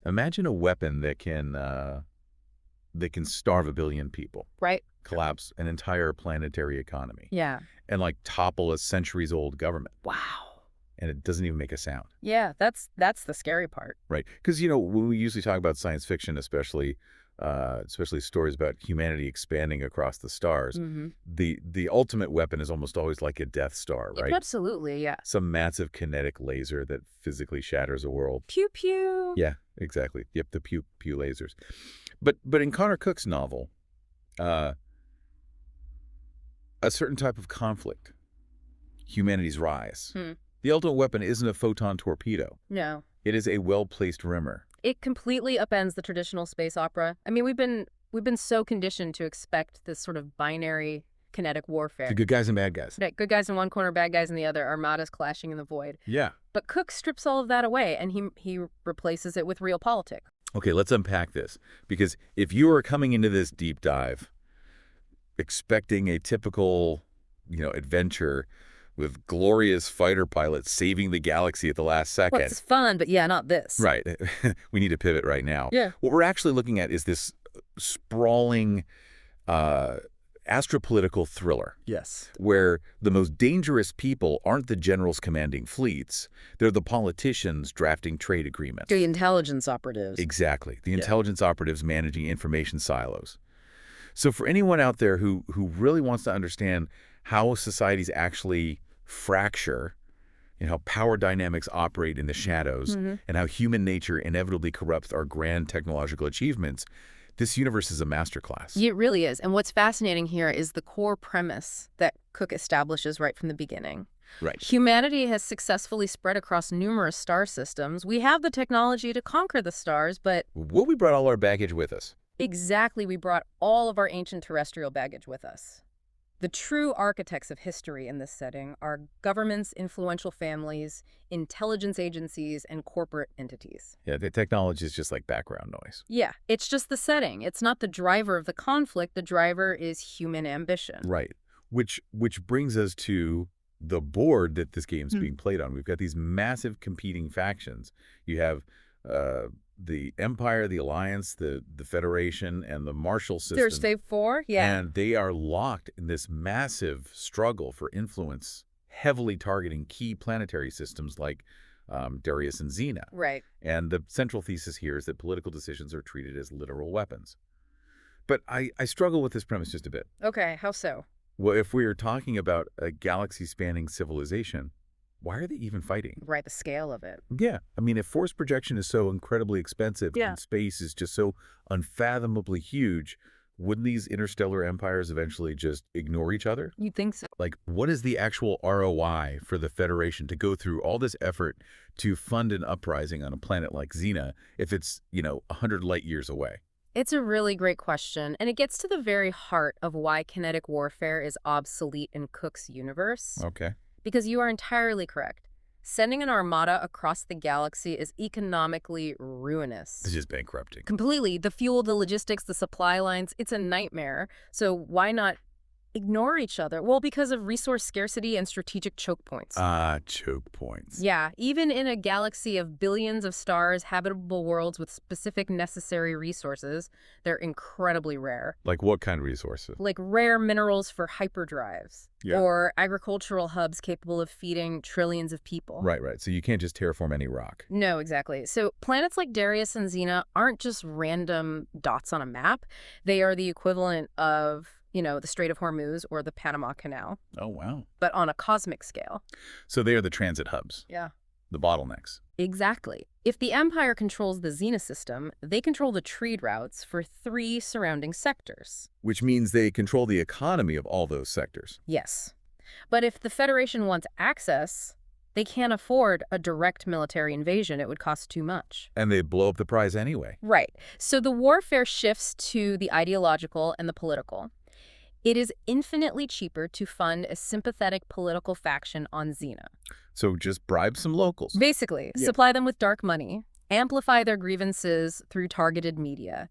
Imagine a weapon that can starve a billion people, Right? collapse an entire planetary economy, Yeah. and like topple a centuries-old government, Wow. and it doesn't even make a sound, Yeah, that's the scary part. right? Because when we usually talk about science fiction, especially stories about humanity expanding across the stars, Mm-hmm. the ultimate weapon is almost always like a Death Star, right? Absolutely, yeah. Some massive kinetic laser that physically shatters a world. Pew pew. Yeah, exactly. Yep, the pew pew lasers. But in Connor Cooke's novel, uh, a certain type of conflict, humanity's rise. Hmm. The ultimate weapon isn't a photon torpedo. No. It is a well-placed rimmer. It completely upends the traditional space opera. I mean, we've been so conditioned to expect this sort of binary kinetic warfare. The good guys and bad guys. Right, good guys in one corner, bad guys in the other, armadas clashing in the void. Yeah. But Cook strips all of that away, and he replaces it with real politics. Okay, let's unpack this. Because if you are coming into this deep dive expecting a typical, adventure with glorious fighter pilots saving the galaxy at the last second. Well, it's fun, but yeah, not this. Right. We need to pivot right now. Yeah. What we're actually looking at is this sprawling astropolitical thriller. Yes. Where the most dangerous people aren't the generals commanding fleets. They're the politicians drafting trade agreements. The intelligence operatives. Exactly. The intelligence operatives managing information silos. So for anyone out there who really wants to understand how societies actually fracture, how power dynamics operate in the shadows, and how human nature inevitably corrupts our grand technological achievements, this universe is a masterclass. It really is. And what's fascinating here is the core premise that Cook establishes right from the beginning. Right. Humanity has successfully spread across numerous star systems. We have the technology to conquer the stars, but We brought all our baggage with us. exactly, we brought all of our ancient terrestrial baggage with us. The true architects of history in this setting are governments, influential families, intelligence agencies, and corporate entities. Yeah, the technology is just like background noise. Yeah, it's just the setting. It's not the driver of the conflict. The driver is human ambition. Right. Which brings us to the board that this game's being played on. We've got these massive competing factions. You have the Empire, the Alliance, the Federation, and the Marshall system. There's Phase 4, yeah. And they are locked in this massive struggle for influence, heavily targeting key planetary systems like Darius and Xena. Right. And the central thesis here is that political decisions are treated as literal weapons. But I struggle with this premise just a bit. Okay, how so? Well, if we are talking about a galaxy-spanning civilization, why are they even fighting? Right, the scale of it. Yeah. I mean, if force projection is so incredibly expensive and space is just so unfathomably huge, wouldn't these interstellar empires eventually just ignore each other? You'd think so. Like, what is the actual ROI for the Federation to go through all this effort to fund an uprising on a planet like Xena if it's, 100 light years away? It's a really great question, and it gets to the very heart of why kinetic warfare is obsolete in Cook's universe. Okay. Because you are entirely correct. Sending an armada across the galaxy is economically ruinous. It's just bankrupting. Completely. The fuel, the logistics, the supply lines, it's a nightmare. So why not ignore each other? Well, because of resource scarcity and strategic choke points. Choke points. Yeah, even in a galaxy of billions of stars, habitable worlds with specific necessary resources, they're incredibly rare. Like what kind of resources? Like rare minerals for hyperdrives. Yeah. Or agricultural hubs capable of feeding trillions of people. Right. So you can't just terraform any rock. No, exactly. So planets like Darius and Xena aren't just random dots on a map. They are the equivalent of the Strait of Hormuz or the Panama Canal. Oh, wow. But on a cosmic scale. So they are the transit hubs. Yeah. The bottlenecks. Exactly. If the Empire controls the Xena system, they control the trade routes for 3 surrounding sectors. Which means they control the economy of all those sectors. Yes. But if the Federation wants access, they can't afford a direct military invasion. It would cost too much. And they blow up the prize anyway. Right. So the warfare shifts to the ideological and the political. It is infinitely cheaper to fund a sympathetic political faction on Xena. So just bribe some locals. Basically, supply them with dark money, amplify their grievances through targeted media,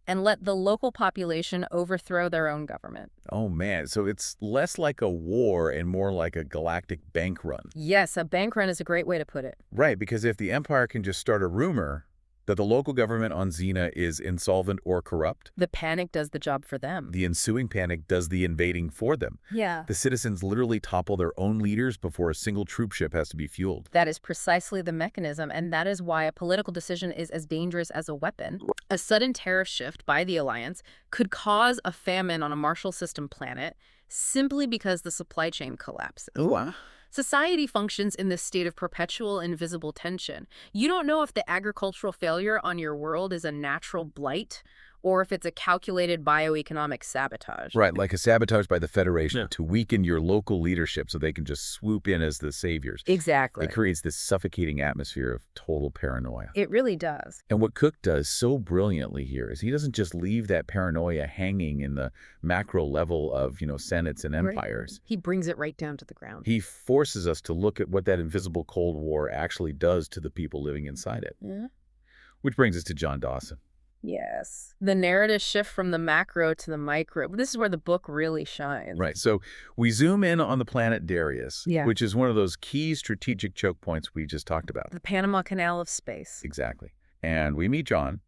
and let the local population overthrow their own government. Oh, man. So it's less like a war and more like a galactic bank run. Yes, a bank run is a great way to put it. Right, because if the Empire can just start a rumor, that the local government on Xena is insolvent or corrupt. The panic does the job for them. The ensuing panic does the invading for them. Yeah. The citizens literally topple their own leaders before a single troop ship has to be fueled. That is precisely the mechanism, and that is why a political decision is as dangerous as a weapon. A sudden tariff shift by the Alliance could cause a famine on a Marshall System planet simply because the supply chain collapses. Ooh. Society functions in this state of perpetual invisible tension. You don't know if the agricultural failure on your world is a natural blight or if it's a calculated bioeconomic sabotage. Right, like a sabotage by the Federation Yeah. to weaken your local leadership so they can just swoop in as the saviors. Exactly. It creates this suffocating atmosphere of total paranoia. It really does. And what Cooke does so brilliantly here is he doesn't just leave that paranoia hanging in the macro level of, senates and empires. He brings it right down to the ground. He forces us to look at what that invisible Cold War actually does to the people living inside it. Yeah. Which brings us to John Dawson. Yes. The narrative shift from the macro to the micro. This is where the book really shines. Right. So we zoom in on the planet Darius, Yeah. which is one of those key strategic choke points we just talked about. The Panama Canal of space. Exactly. And we meet John,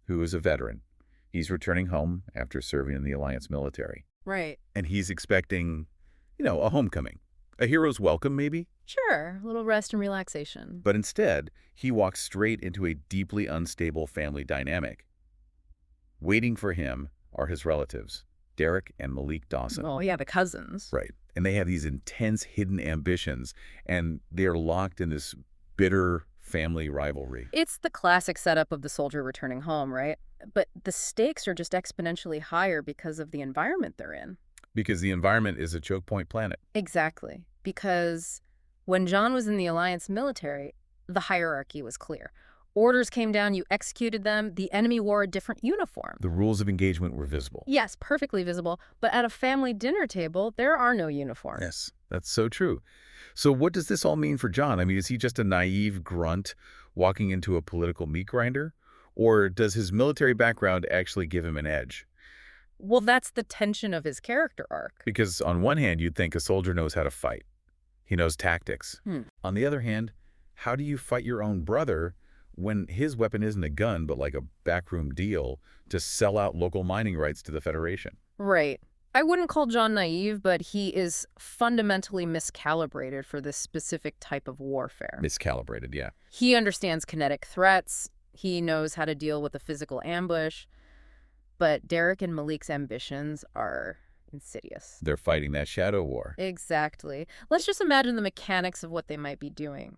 who is a veteran. He's returning home after serving in the Alliance military. Right. And he's expecting, a homecoming. A hero's welcome, maybe? Sure. A little rest and relaxation. But instead, he walks straight into a deeply unstable family dynamic. Waiting for him are his relatives, Derek and Malik Dawson. Oh, yeah, the cousins. Right. And they have these intense hidden ambitions, and they're locked in this bitter family rivalry. It's the classic setup of the soldier returning home, right? But the stakes are just exponentially higher because of the environment they're in. Because the environment is a choke point planet. Exactly. Because when John was in the Alliance military, the hierarchy was clear. Orders came down, you executed them, the enemy wore a different uniform. The rules of engagement were visible. Yes, perfectly visible, but at a family dinner table, there are no uniforms. Yes, that's so true. So what does this all mean for John? I mean, is he just a naive grunt walking into a political meat grinder? Or does his military background actually give him an edge? Well, that's the tension of his character arc. Because on one hand, you'd think a soldier knows how to fight. He knows tactics. On the other hand, how do you fight your own brother when his weapon isn't a gun, but like a backroom deal to sell out local mining rights to the Federation? Right. I wouldn't call John naive, but he is fundamentally miscalibrated for this specific type of warfare. Miscalibrated, yeah. He understands kinetic threats. He knows how to deal with a physical ambush. But Derek and Malik's ambitions are insidious. They're fighting that shadow war. Exactly. Let's just imagine the mechanics of what they might be doing.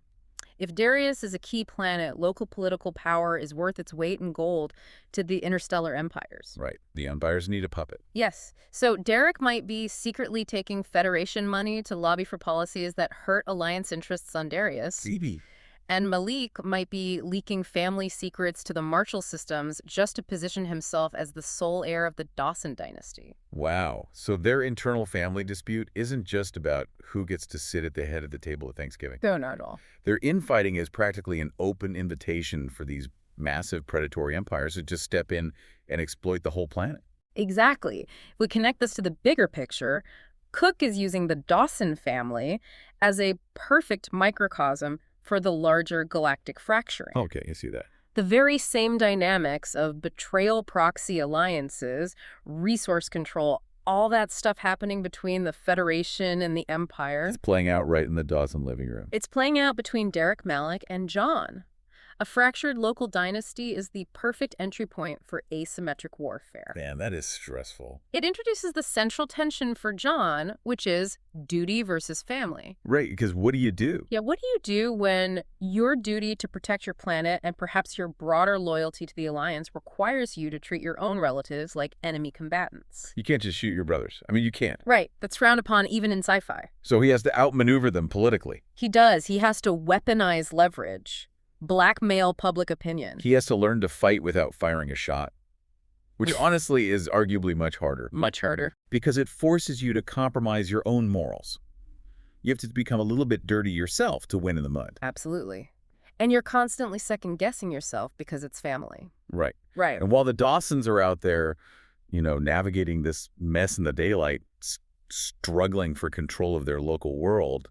If Darius is a key planet, local political power is worth its weight in gold to the interstellar empires. Right. The empires need a puppet. Yes. So Derek might be secretly taking Federation money to lobby for policies that hurt Alliance interests on Darius. Phoebe. And Malik might be leaking family secrets to the Marshall systems just to position himself as the sole heir of the Dawson dynasty. Wow. So their internal family dispute isn't just about who gets to sit at the head of the table at Thanksgiving. No, not at all. Their infighting is practically an open invitation for these massive predatory empires to just step in and exploit the whole planet. Exactly. If we connect this to the bigger picture, Cooke is using the Dawson family as a perfect microcosm for the larger galactic fracturing. Okay, I see that. The very same dynamics of betrayal proxy alliances, resource control, all that stuff happening between the Federation and the Empire. It's playing out right in the Dawson living room. It's playing out between Derek Malik and John. A fractured local dynasty is the perfect entry point for asymmetric warfare. Man, that is stressful. It introduces the central tension for John, which is duty versus family. Right, because what do you do? Yeah, what do you do when your duty to protect your planet and perhaps your broader loyalty to the Alliance requires you to treat your own relatives like enemy combatants? You can't just shoot your brothers. I mean, you can't. Right, that's frowned upon even in sci-fi. So he has to outmaneuver them politically. He does. He has to weaponize leverage, blackmail public opinion. He has to learn to fight without firing a shot, which honestly is arguably much harder. Much harder. Because it forces you to compromise your own morals. You have to become a little bit dirty yourself to win in the mud. Absolutely. And you're constantly second-guessing yourself because it's family. Right. Right. And while the Dawsons are out there, navigating this mess in the daylight, struggling for control of their local world,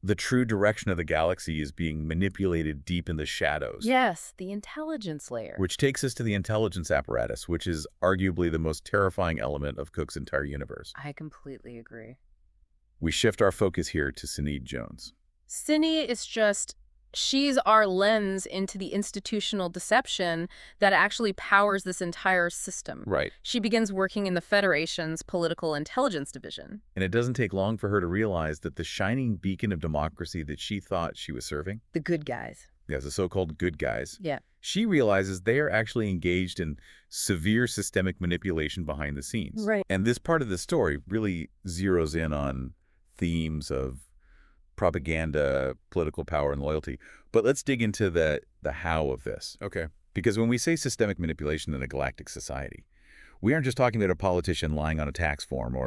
The true direction of the galaxy is being manipulated deep in the shadows. Yes, the intelligence layer. Which takes us to the intelligence apparatus, which is arguably the most terrifying element of Cooke's entire universe. I completely agree. We shift our focus here to Sinead Jones. Cine is she's our lens into the institutional deception that actually powers this entire system. Right. She begins working in the Federation's political intelligence division. And it doesn't take long for her to realize that the shining beacon of democracy that she thought she was serving, The good guys. yes, the so-called good guys, Yeah. she realizes they are actually engaged in severe systemic manipulation behind the scenes. Right. And this part of the story really zeroes in on themes of propaganda, political power, and loyalty. But let's dig into the how of this. Okay. Because when we say systemic manipulation in a galactic society, we aren't just talking about a politician lying on a tax form or,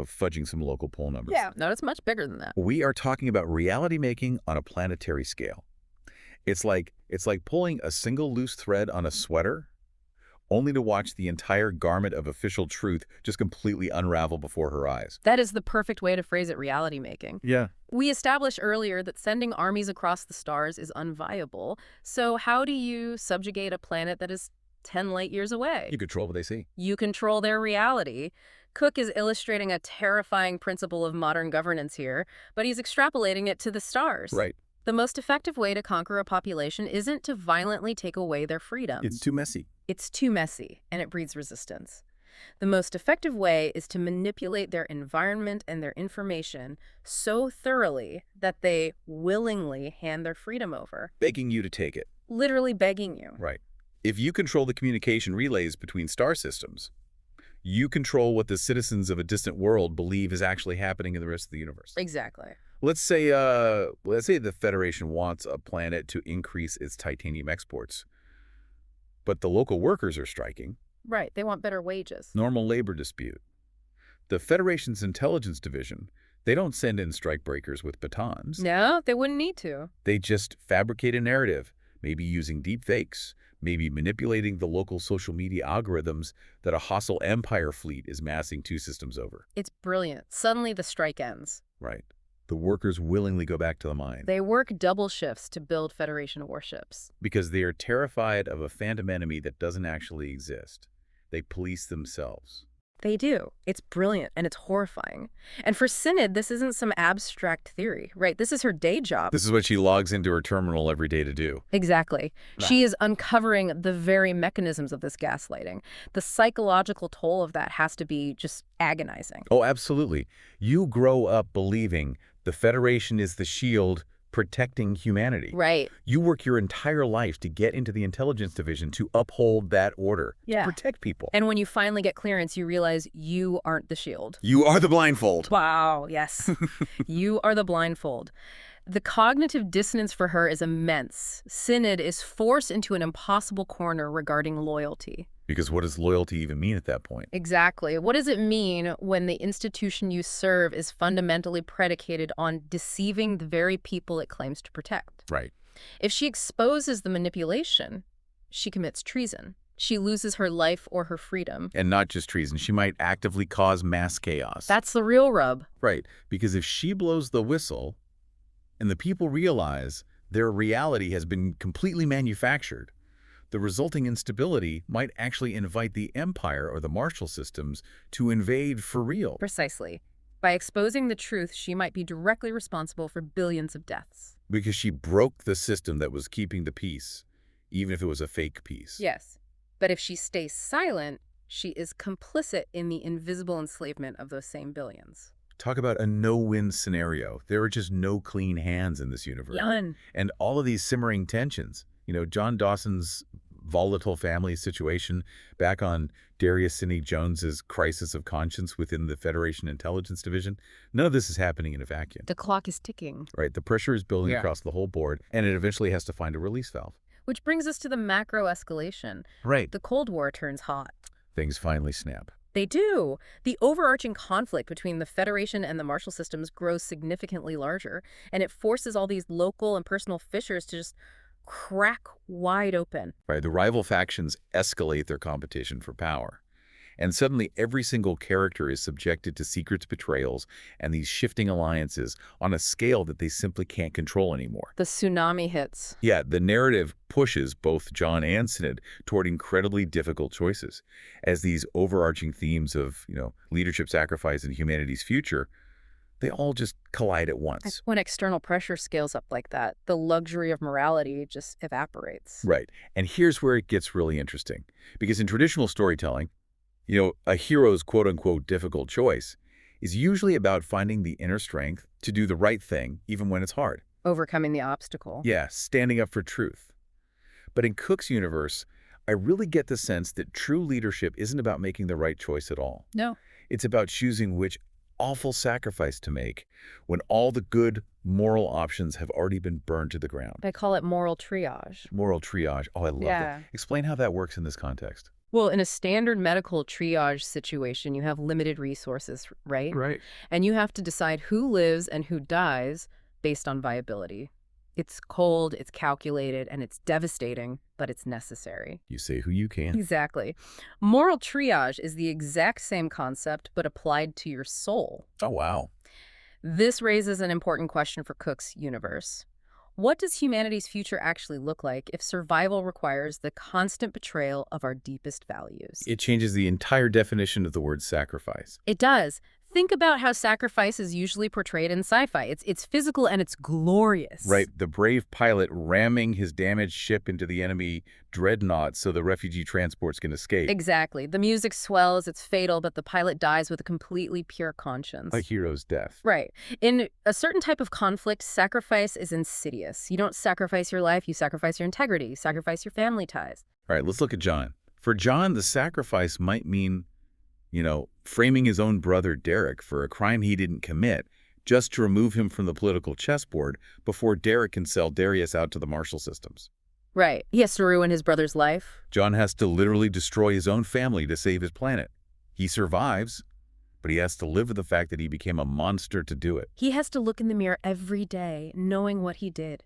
fudging some local poll numbers. Yeah, no, it's much bigger than that. We are talking about reality making on a planetary scale. It's like pulling a single loose thread on a sweater, only to watch the entire garment of official truth just completely unravel before her eyes. That is the perfect way to phrase it, reality making. Yeah. We established earlier that sending armies across the stars is unviable. So how do you subjugate a planet that is 10 light years away? You control what they see. You control their reality. Cooke is illustrating a terrifying principle of modern governance here, but he's extrapolating it to the stars. Right. The most effective way to conquer a population isn't to violently take away their freedom. It's too messy. It's too messy, and it breeds resistance. The most effective way is to manipulate their environment and their information so thoroughly that they willingly hand their freedom over. Begging you to take it. Literally begging you. Right. If you control the communication relays between star systems, you control what the citizens of a distant world believe is actually happening in the rest of the universe. Exactly. Let's say the Federation wants a planet to increase its titanium exports, but the local workers are striking. Right. They want better wages. Normal labor dispute. The Federation's intelligence division, they don't send in strikebreakers with batons. No, they wouldn't need to. They just fabricate a narrative, maybe using deep fakes, maybe manipulating the local social media algorithms that a hostile empire fleet is massing 2 systems over. It's brilliant. Suddenly the strike ends. Right. The workers willingly go back to the mine. They work double shifts to build Federation warships. Because they are terrified of a phantom enemy that doesn't actually exist. They police themselves. They do. It's brilliant, and it's horrifying. And for Synod, this isn't some abstract theory, right? This is her day job. This is what she logs into her terminal every day to do. Exactly. She is uncovering the very mechanisms of this gaslighting. The psychological toll of that has to be just agonizing. Oh, absolutely. You grow up believing the Federation is the shield protecting humanity. Right. You work your entire life to get into the intelligence division to uphold that order, Yeah. to protect people. And when you finally get clearance, you realize you aren't the shield. You are the blindfold. Wow, yes. You are the blindfold. The cognitive dissonance for her is immense. Synod is forced into an impossible corner regarding loyalty. Because what does loyalty even mean at that point? Exactly. What does it mean when the institution you serve is fundamentally predicated on deceiving the very people it claims to protect? Right. If she exposes the manipulation, she commits treason. She loses her life or her freedom. And not just treason. She might actively cause mass chaos. That's the real rub. Right. Because if she blows the whistle and the people realize their reality has been completely manufactured, the resulting instability might actually invite the Empire or the Marshall systems to invade for real. Precisely. By exposing the truth, she might be directly responsible for billions of deaths. Because she broke the system that was keeping the peace, even if it was a fake peace. Yes. But if she stays silent, she is complicit in the invisible enslavement of those same billions. Talk about a no-win scenario. There are just no clean hands in this universe. None. And all of these simmering tensions. You know, John Dawson's volatile family situation back on Darius Sidney Jones's crisis of conscience within the Federation Intelligence Division. None of this is happening in a vacuum. The clock is ticking. Right. The pressure is building across the whole board, and it eventually has to find a release valve. Which brings us to the macro escalation. Right. The Cold War turns hot. Things finally snap. They do. The overarching conflict between the Federation and the Marshall systems grows significantly larger, and it forces all these local and personal fissures to just crack wide open. Right. The rival factions escalate their competition for power. And suddenly every single character is subjected to secrets, betrayals, and these shifting alliances on a scale that they simply can't control anymore. The tsunami hits. Yeah, the narrative pushes both John and Synod toward incredibly difficult choices, as these overarching themes of, leadership, sacrifice, and humanity's future, they all just collide at once. When external pressure scales up like that, the luxury of morality just evaporates. Right. And here's where it gets really interesting. Because in traditional storytelling, a hero's quote-unquote difficult choice is usually about finding the inner strength to do the right thing, even when it's hard. Overcoming the obstacle. Yeah, standing up for truth. But in Cooke's universe, I really get the sense that true leadership isn't about making the right choice at all. No. It's about choosing which awful sacrifice to make when all the good moral options have already been burned to the ground. They call it moral triage. Moral triage. Oh, I love that. Explain how that works in this context. Well, in a standard medical triage situation, you have limited resources, right? Right. And you have to decide who lives and who dies based on viability. It's cold, it's calculated, and it's devastating, but it's necessary. You say who you can. Exactly. Moral triage is the exact same concept, but applied to your soul. Oh, wow. This raises an important question for Cooke's universe. What does humanity's future actually look like if survival requires the constant betrayal of our deepest values? It changes the entire definition of the word sacrifice. It does. Think about how sacrifice is usually portrayed in sci-fi. It's physical and it's glorious. Right. The brave pilot ramming his damaged ship into the enemy dreadnought so the refugee transports can escape. Exactly. The music swells, it's fatal, but the pilot dies with a completely pure conscience. A hero's death. Right. In a certain type of conflict, sacrifice is insidious. You don't sacrifice your life, you sacrifice your integrity, you sacrifice your family ties. All right, let's look at John. For John, the sacrifice might mean framing his own brother Derek for a crime he didn't commit just to remove him from the political chessboard before Derek can sell Darius out to the Marshall systems. Right. He has to ruin his brother's life. John has to literally destroy his own family to save his planet. He survives, but he has to live with the fact that he became a monster to do it. He has to look in the mirror every day, knowing what he did.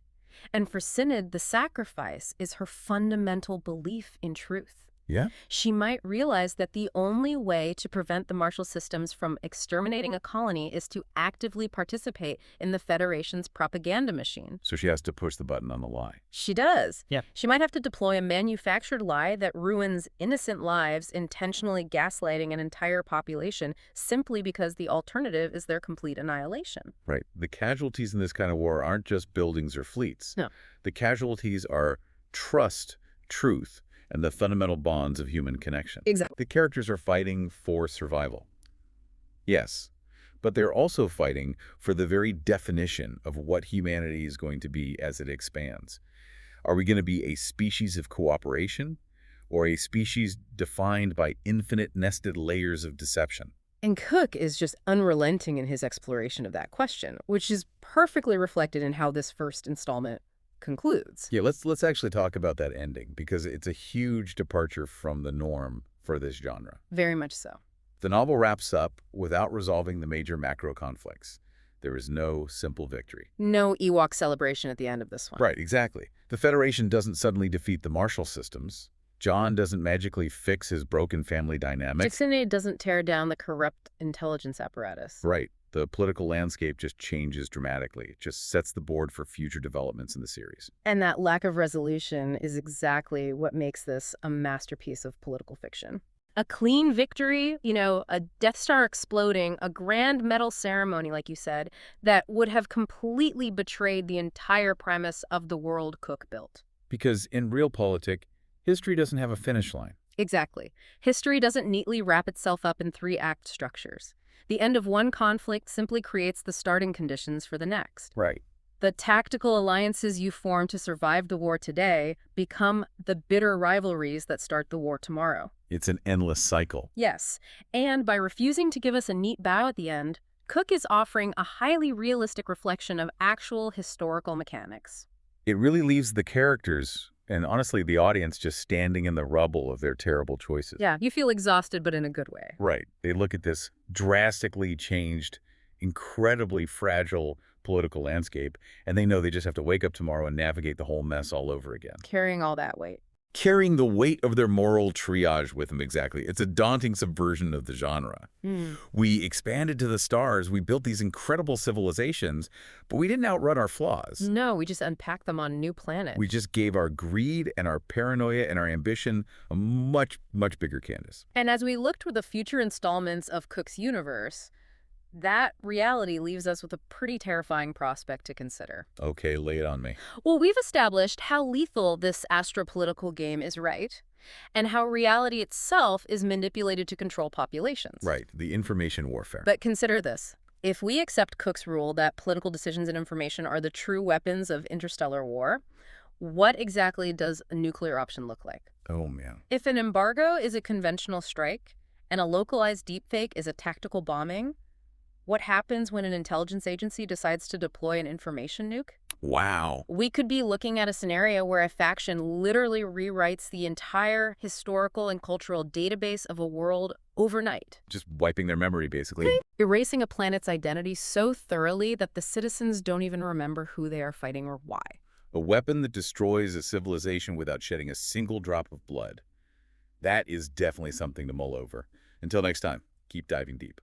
And for Synod, the sacrifice is her fundamental belief in truth. Yeah? She might realize that the only way to prevent the Marshall systems from exterminating a colony is to actively participate in the Federation's propaganda machine. So she has to push the button on the lie. She does. Yeah. She might have to deploy a manufactured lie that ruins innocent lives, intentionally gaslighting an entire population simply because the alternative is their complete annihilation. Right. The casualties in this kind of war aren't just buildings or fleets. No. The casualties are trust, truth, and the fundamental bonds of human connection. Exactly. The characters are fighting for survival. Yes, but they're also fighting for the very definition of what humanity is going to be as it expands. Are we going to be a species of cooperation or a species defined by infinite nested layers of deception? And Cooke is just unrelenting in his exploration of that question, which is perfectly reflected in how this first installment concludes. Yeah, let's actually talk about that ending, because it's a huge departure from the norm for this genre. Very much so. The novel wraps up without resolving the major macro conflicts. There is no simple victory. No Ewok celebration at the end of this one. Right, exactly. The Federation doesn't suddenly defeat the Marshall systems. John doesn't magically fix his broken family dynamic. Synod doesn't tear down the corrupt intelligence apparatus. Right. The political landscape just changes dramatically. It just sets the board for future developments in the series. And that lack of resolution is exactly what makes this a masterpiece of political fiction. A clean victory, a Death Star exploding, a grand medal ceremony, like you said, that would have completely betrayed the entire premise of the world Cooke built. Because in real politic, history doesn't have a finish line. Exactly. History doesn't neatly wrap itself up in 3-act structures. The end of one conflict simply creates the starting conditions for the next. Right. The tactical alliances you form to survive the war today become the bitter rivalries that start the war tomorrow. It's an endless cycle. Yes, and by refusing to give us a neat bow at the end, Cooke is offering a highly realistic reflection of actual historical mechanics. It really leaves the characters, and honestly the audience, just standing in the rubble of their terrible choices. Yeah, you feel exhausted, but in a good way. Right. They look at this drastically changed, incredibly fragile political landscape, and they know they just have to wake up tomorrow and navigate the whole mess all over again. Carrying all that weight. carrying the weight of their moral triage with them, exactly. It's a daunting subversion of the genre. We expanded to the stars, we built these incredible civilizations, but we didn't outrun our flaws. No, we just unpacked them on a new planet. We just gave our greed and our paranoia and our ambition a much, much bigger canvas. And as we look toward the future installments of Cooke's universe, that reality leaves us with a pretty terrifying prospect to consider. Okay, lay it on me. Well, we've established how lethal this astropolitical game is, right? And how reality itself is manipulated to control populations. Right, the information warfare. But consider this. If we accept Cooke's rule that political decisions and information are the true weapons of interstellar war, what exactly does a nuclear option look like? Oh, man. If an embargo is a conventional strike and a localized deepfake is a tactical bombing, what happens when an intelligence agency decides to deploy an information nuke? Wow. We could be looking at a scenario where a faction literally rewrites the entire historical and cultural database of a world overnight. Just wiping their memory, basically. Erasing a planet's identity so thoroughly that the citizens don't even remember who they are fighting or why. A weapon that destroys a civilization without shedding a single drop of blood. That is definitely something to mull over. Until next time, keep diving deep.